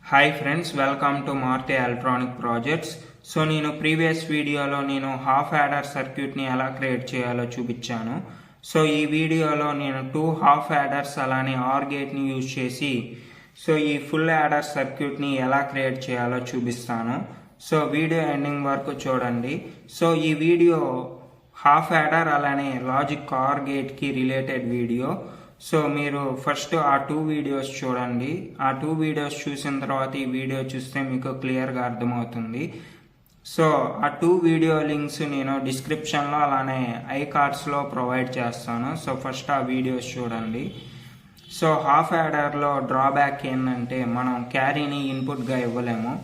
Hi friends, welcome to Maruti electronic projects. So నేను previous వీడియోలో half adder సర్క్యూట్ని ఎలా క్రియేట్ చేయాలో చూపించాను. సో ఈ వీడియోలో నేను 2 హాఫ్ యాడర్స్ అలానే ఆర్ గేట్ని యూజ్ చేసి ఈ ఫుల్ యాడర్ సర్క్యూట్ని ఎలా క్రియేట్ చేయాలో చూపిస్తాను. సో వీడియో ఎండింగ్ వరకు చూడండి. సో ఈ వీడియో హాఫ్ యాడర్ అలానే లాజిక్ ఆర్ గేట్కి రిలేటెడ్ వీడియో. సో మీరు ఫస్ట్ ఆ 2 వీడియోస్ చూడండి. ఆ 2 వీడియోస్ చూసిన తర్వాత ఈ వీడియో చూస్తే మీకు క్లియర్గా అర్థమవుతుంది. సో ఆ 2 వీడియో లింక్స్ నేను డిస్క్రిప్షన్లో అలానే ఐ కార్డ్స్లో ప్రొవైడ్ చేస్తాను. సో ఫస్ట్ ఆ వీడియోస్ చూడండి. సో హాఫ్ యాడర్లో డ్రాబ్యాక్ ఏంటంటే మనం క్యారీని ఇన్పుట్గా ఇవ్వలేము.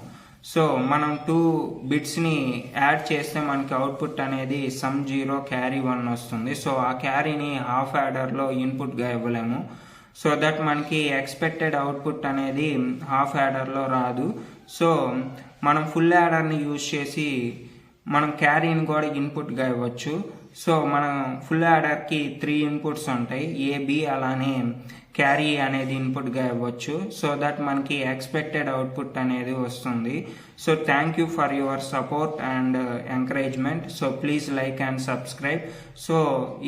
సో మనం 2 బిట్స్ని యాడ్ చేస్తే మనకి అవుట్పుట్ అనేది సమ్ 0 క్యారీ 1 వస్తుంది. సో ఆ క్యారీని హాఫ్ యాడర్లో ఇన్పుట్గా ఇవ్వలేము. సో దట్ మనకి ఎక్స్పెక్టెడ్ అవుట్పుట్ అనేది హాఫ్ యాడర్లో రాదు. సో మనం ఫుల్ యాడర్ని యూజ్ చేసి మనం క్యారీని కూడా ఇన్పుట్గా ఇవ్వచ్చు. సో మనం ఫుల్ యాడర్కి 3 ఇన్పుట్స్ ఉంటాయి, ఏ బి అలానే క్యారీ అనేది ఇన్పుట్గా ఇవ్వచ్చు. సో దట్ మనకి ఎక్స్పెక్టెడ్ అవుట్పుట్ అనేది వస్తుంది. So thank you for your support and encouragement. So please like and subscribe. So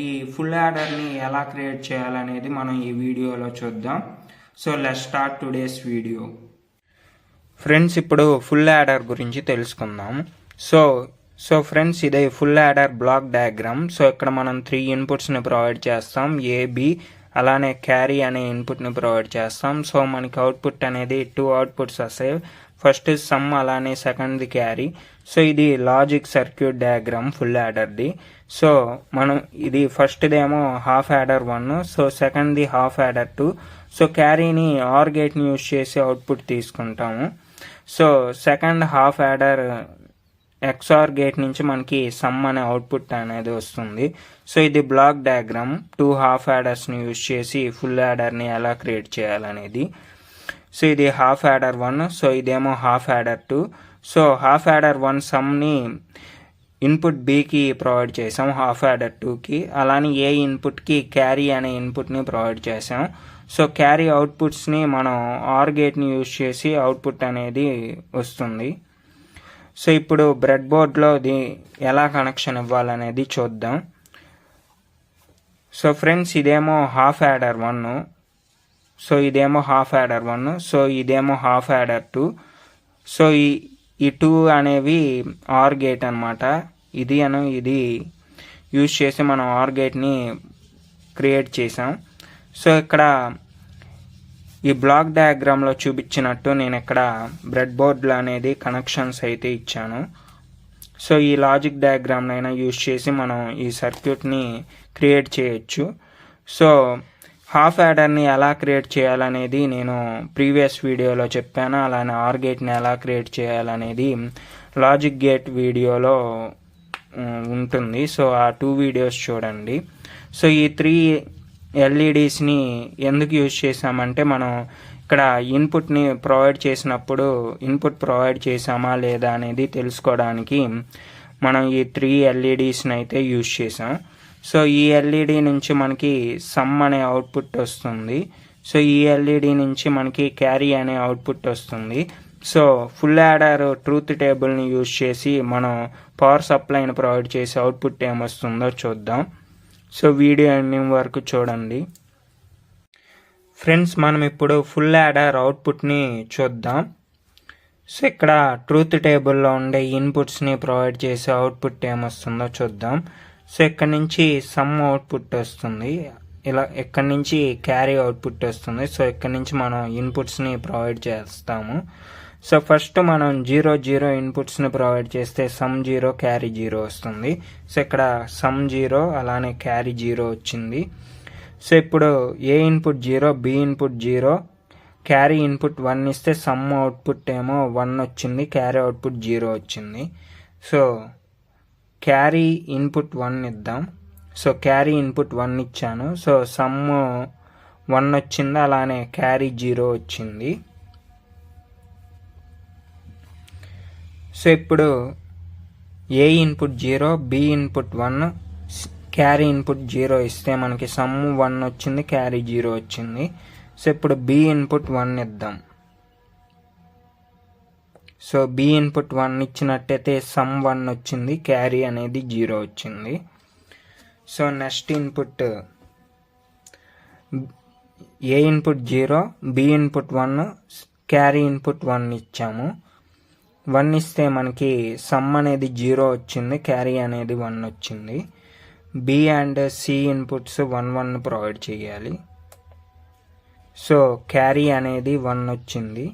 ఈ ఫుల్ యాడర్ని ఎలా క్రియేట్ చేయాలనేది మనం ఈ వీడియోలో చూద్దాం. So let's start today's video. Friends, ఇప్పుడు ఫుల్ యాడర్ గురించి తెలుసుకుందాం. సో ఫ్రెండ్స్, ఇదే full adder block diagram. So ఇక్కడ మనం 3 ఇన్పుట్స్ని ప్రొవైడ్ చేస్తాం, ఏ బి అలానే క్యారీ అనే ఇన్పుట్ని ప్రొవైడ్ చేస్తాం. సో మనకి అవుట్పుట్ అనేది 2 అవుట్పుట్స్ వస్తాయి. ఫస్ట్ సమ్ అలానే సెకండ్ది క్యారీ. సో ఇది లాజిక్ సర్క్యూట్ డయాగ్రామ్ ఫుల్ యాడర్ది. సో మనం ఇది ఫస్ట్దేమో హాఫ్ యాడర్ 1, సో సెకండ్ది హాఫ్ యాడర్ 2. సో క్యారీని ఆర్ గేట్ని యూజ్ చేసి అవుట్పుట్ తీసుకుంటాము. So second half adder XOR gate నుంచి మనకి సమ్ అనే అవుట్పుట్ అనేది వస్తుంది. సో ఇది బ్లాక్ డయాగ్రామ్ 2 హాఫ్ యాడర్స్ని యూజ్ చేసి ఫుల్ యాడర్ని ఎలా క్రియేట్ చేయాలనేది. సో ఇది హాఫ్ యాడర్ 1, సో ఇదేమో half adder 2. So half adder 1 సమ్ని ఇన్పుట్ బికి ప్రొవైడ్ చేసాం, హాఫ్ యాడర్ 2కి. అలానే ఏ ఇన్పుట్కి క్యారీ అనే ఇన్పుట్ని ప్రొవైడ్ చేసాం. సో క్యారీ అవుట్పుట్స్ని మనం ఆర్ గేట్ని యూజ్ చేసి అవుట్పుట్ అనేది వస్తుంది. సో ఇప్పుడు బ్రెడ్ బోర్డ్లో ఇది ఎలా కనెక్షన్ ఇవ్వాలనేది చూద్దాం. సో ఫ్రెండ్స్, ఇదేమో హాఫ్ యాడర్ 1, సో ఇదేమో హాఫ్ యాడర్ 1, సో ఇదేమో హాఫ్ యాడర్ 2. సో ఈ 2 అనేవి ఆర్ గేట్ అనమాట. ఇది యూజ్ చేసి మనం ఆర్ గేట్ని క్రియేట్ చేసాం. సో ఇక్కడ ఈ బ్లాక్ డయాగ్రామ్లో చూపించినట్టు నేను ఇక్కడ బ్రెడ్ బోర్డ్లో అనేది కనెక్షన్స్ అయితే ఇచ్చాను. సో ఈ లాజిక్ డయాగ్రామ్నైనా యూజ్ చేసి మనం ఈ సర్క్యూట్ని క్రియేట్ చేయొచ్చు. సో హాఫ్ యాడర్ని ఎలా క్రియేట్ చేయాలనేది నేను ప్రీవియస్ వీడియోలో చెప్పాను. అలానే ఆర్ గేట్ని ఎలా క్రియేట్ చేయాలనేది లాజిక్ గేట్ వీడియోలో ఉంటుంది. సో ఆ 2 వీడియోస్ చూడండి. సో ఈ 3 ఎల్ఈడీస్ని ఎందుకు యూజ్ చేసామంటే మనం ఇక్కడ ఇన్పుట్ని ప్రొవైడ్ చేసినప్పుడు ఇన్పుట్ ప్రొవైడ్ చేసామా లేదా అనేది తెలుసుకోవడానికి మనం ఈ 3 ఎల్ఈడీస్ని అయితే యూజ్ చేసాం. సో ఈ ఎల్ఈడి నుంచి మనకి సమ్ అనే అవుట్పుట్ వస్తుంది. సో ఈ ఎల్ఈడి నుంచి మనకి క్యారీ అనే అవుట్పుట్ వస్తుంది. సో ఫుల్ యాడర్ ట్రూత్ టేబుల్ని యూజ్ చేసి మనం పవర్ సప్లైని ప్రొవైడ్ చేసి అవుట్పుట్ ఏమొస్తుందో చూద్దాం. సో వీడియో ఎండింగ్ వరకు చూడండి. ఫ్రెండ్స్, మనం ఇప్పుడు ఫుల్ యాడర్ అవుట్పుట్ని చూద్దాం. సో ఇక్కడ ట్రూత్ టేబుల్లో ఉండే ఇన్పుట్స్ని ప్రొవైడ్ చేసి అవుట్పుట్ ఏమొస్తుందో చూద్దాం. సో ఇక్కడ నుంచి సమ్ అవుట్పుట్ వస్తుంది, ఇలా ఇక్కడ నుంచి క్యారీ అవుట్పుట్ వస్తుంది. సో ఇక్కడ నుంచి మనం ఇన్పుట్స్ని ప్రొవైడ్ చేస్తాము. సో ఫస్ట్ మనం 0 0 ఇన్పుట్స్ని ప్రొవైడ్ చేస్తే సమ్ 0 క్యారీ 0 వస్తుంది. సో ఇక్కడ సమ్ 0 అలానే క్యారీ 0 వచ్చింది. సో ఇప్పుడు A input 0, B input 0, carry input 1 ఇస్తే సమ్ అవుట్పుట్ ఏమో 1 వచ్చింది, క్యారీ అవుట్పుట్ 0 వచ్చింది. సో క్యారీ ఇన్పుట్ 1 ఇద్దాం. సో క్యారీ ఇన్పుట్ 1 ఇచ్చాను. సో సమ్ 1 వచ్చింది, అలానే క్యారీ 0 వచ్చింది. సో ఇప్పుడు A input 0, B input 1, carry input 0 ఇస్తే మనకి సమ్ 1 వచ్చింది, క్యారీ 0 వచ్చింది. సో ఇప్పుడు బి ఇన్పుట్ 1 ఇద్దాం. సో బి ఇన్పుట్ 1 ఇచ్చినట్టయితే సమ్ 1 వచ్చింది, క్యారీ అనేది 0 వచ్చింది. So next input A input 0, B input 1, carry input 1 ఇచ్చాము. 1 ఇస్తే మనకి సమ్ అనేది 0 వచ్చింది, క్యారీ అనేది 1 వచ్చింది. B and C inputs 1 1 provide చేయాలి. సో క్యారీ అనేది 1 వచ్చింది.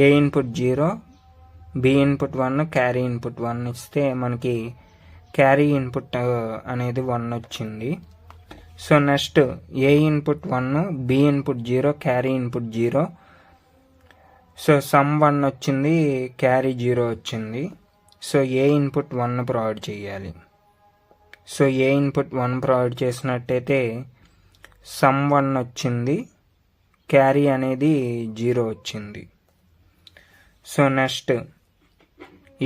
A input 0, B input 1, carry input 1 ఇస్తే మనకి క్యారీ ఇన్పుట్ అనేది 1 వచ్చింది. So next A input 1, B input 0, carry input 0. So sum 1 వచ్చింది, క్యారీ 0 వచ్చింది. సో ఏ ఇన్పుట్ 1 ప్రొవైడ్ చేయాలి. సో ఏ ఇన్పుట్ 1 ప్రొవైడ్ చేసినట్టయితే సమ్ 1 వచ్చింది, క్యారీ అనేది 0 వచ్చింది. So next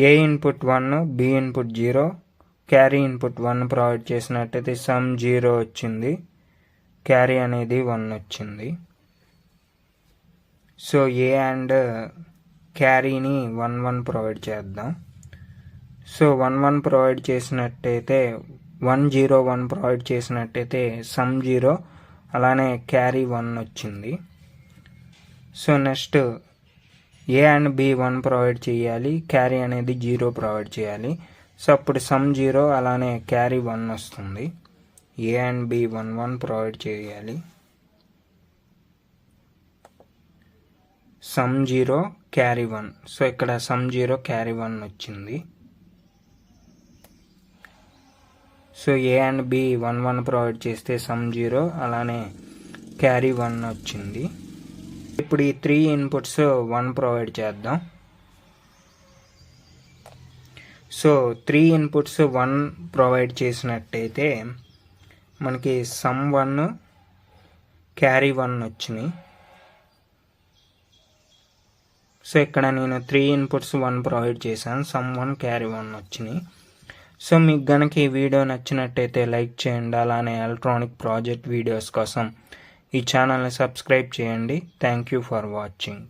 A input 1, B input 0, carry input 1 provide చేసినట్టయితే సమ్ 0 వచ్చింది, carry అనేది 1 వచ్చింది. సో ఏ అండ్ క్యారీని 1 1 ప్రొవైడ్ చేద్దాం. సో 1 1 ప్రొవైడ్ చేసినట్టయితే 1 0 1 ప్రొవైడ్ చేసినట్టయితే సమ్ 0, అలానే క్యారీ 1 వచ్చింది. So next A and B 1 provide చేయాలి, క్యారీ అనేది 0 ప్రొవైడ్ చేయాలి. సో అప్పుడు సమ్ 0, అలానే క్యారీ 1 వస్తుంది. ఏ అండ్ బి 1 1 ప్రొవైడ్ చేయాలి. Sum 0, carry 1. సో ఇక్కడ సమ్ 0, క్యారీ 1 వచ్చింది. So A and B 1 1 provide చేస్తే సమ్ 0, అలానే క్యారీ 1 వచ్చింది. ఇప్పుడు ఈ 3 ఇన్పుట్స్ 1 ప్రొవైడ్ చేద్దాం. సో 3 ఇన్పుట్స్ 1 ప్రొవైడ్ చేసినట్టయితే మనకి సమ్ 1, క్యారీ 1 వచ్చినాయి. సో ఇక్కడ నేను 3 ఇన్పుట్స్ 1 ప్రొవైడ్ చేశాను, సమ్ 1, క్యారీ 1 వచ్చినాయి. సో మీకు గనక ఈ వీడియో నచ్చినట్టయితే లైక్ చేయండి, అలానే ఎలక్ట్రానిక్ ప్రాజెక్ట్ వీడియోస్ కోసం ఈ ఛానల్ని సబ్స్క్రైబ్ చేయండి. Thank you for watching.